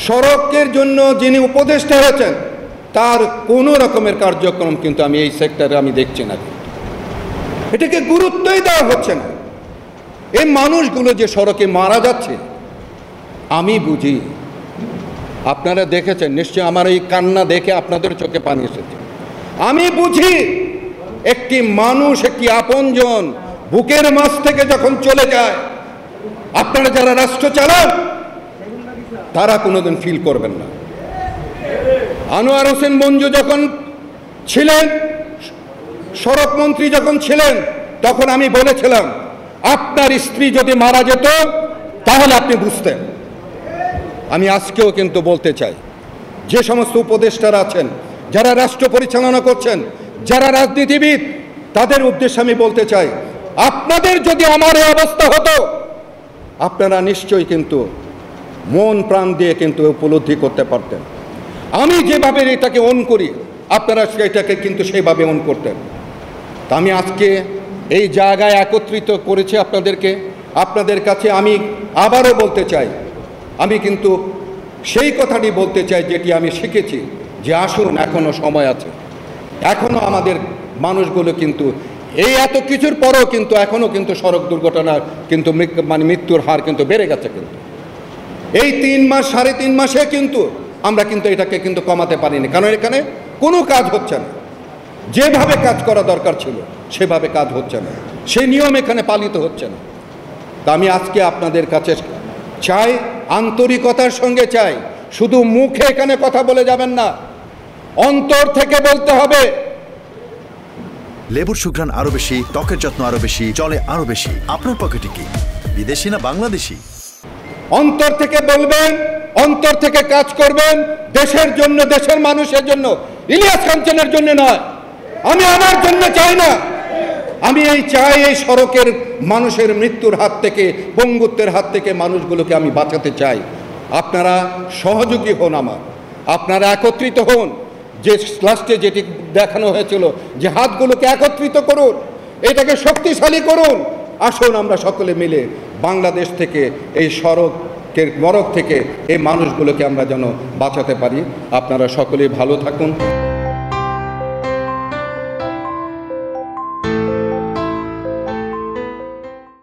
সড়কের জন্য যিনি উপদেষ্টা হয়েছেন তার কোনো রকমের কার্যক্রম কিন্তু আমি এই সেক্টরে আমি দেখছি না, এটাকে গুরুত্বই দেওয়া হচ্ছে না। এই মানুষগুলো যে সড়কে মারা যাচ্ছে আমি বুঝি, আপনারা দেখেছেন নিশ্চয়ই, আমার এই কান্না দেখে আপনাদের চোখে পানি এসেছে। আমি বুঝি একটি মানুষ, একটি আপনজন বুকের মাছ থেকে যখন চলে যায়, আপনারা যারা রাষ্ট্র চালান তারা কোনোদিন ফিল করবেন না। আনোয়ার হোসেন মঞ্জু যখন ছিলেন, সড়ক মন্ত্রী যখন ছিলেন, তখন আমি বলেছিলাম আপনার স্ত্রী যদি মারা যেত তাহলে আপনি বুঝতেন। আমি আজকেও কিন্তু বলতে চাই, যে সমস্ত উপদেষ্টারা আছেন, যারা রাষ্ট্র পরিচালনা করছেন, যারা রাজনীতিবিদ, তাদের উদ্দেশ্যে আমি বলতে চাই, আপনাদের যদি আমার এই অবস্থা হতো আপনারা নিশ্চয়ই কিন্তু মন প্রাণ দিয়ে কিন্তু উপলব্ধি করতে পারতেন। আমি যেভাবে এটাকে অন করি আপনারা সেটাকে কিন্তু সেইভাবে অন করতেন। তা আমি আজকে এই জায়গায় একত্রিত করেছি আপনাদেরকে। আপনাদের কাছে আমি আবারও বলতে চাই, আমি কিন্তু সেই কথাটি বলতে চাই যেটি আমি শিখেছি, যে আসুন, এখনও সময় আছে। এখনও আমাদের মানুষগুলো কিন্তু এই এত কিছুর পরেও কিন্তু এখনও কিন্তু সড়ক দুর্ঘটনার কিন্তু মৃত্যুর হার কিন্তু বেড়ে গেছে। কিন্তু এই 3 মাস 3.5 মাসে কিন্তু আমরা কিন্তু এটাকে কিন্তু কমাতে পারিনি, কারণ এখানে কোনো কাজ হচ্ছে না। যেভাবে কাজ করা দরকার ছিল সেভাবে কাজ হচ্ছে না, সেই নিয়ম এখানে পালিত হচ্ছে না। তা আমি আজকে আপনাদের কাছে চাই, আন্তরিকতার সঙ্গে চাই, শুধু মুখে এখানে কথা বলে যাবেন না, অন্তর থেকে বলতে হবে। লেবুর সুঘ্রাণ আরো বেশি, ত্বকের যত্ন আরো বেশি, চলে আরো বেশি। আপনার পকেটে কি বিদেশি না বাংলাদেশি? অন্তর থেকে বলবেন, অন্তর থেকে কাজ করবেন, দেশের জন্য, দেশের মানুষের জন্য, ইলিয়াস কাঞ্চনের জন্য নয়। আমি আমার জন্য চাই না, আমি চাই এই সড়কের মানুষের মৃত্যুর হাত থেকে, পঙ্গুত্বের হাত থেকে মানুষগুলোকে আমি বাঁচাতে চাই। আপনারা সহযোগী হন আমার, আপনারা একত্রিত হন। যে লাস্টে যেটি দেখানো হয়েছিল, যে হাতগুলোকে একত্রিত করুন, এটাকে শক্তিশালী করুন। আসুন আমরা সকলে মিলে বাংলাদেশ থেকে, এই সড়কের নরক থেকে এই মানুষগুলোকে আমরা যেন বাঁচাতে পারি। আপনারা সকলেই ভালো থাকুন।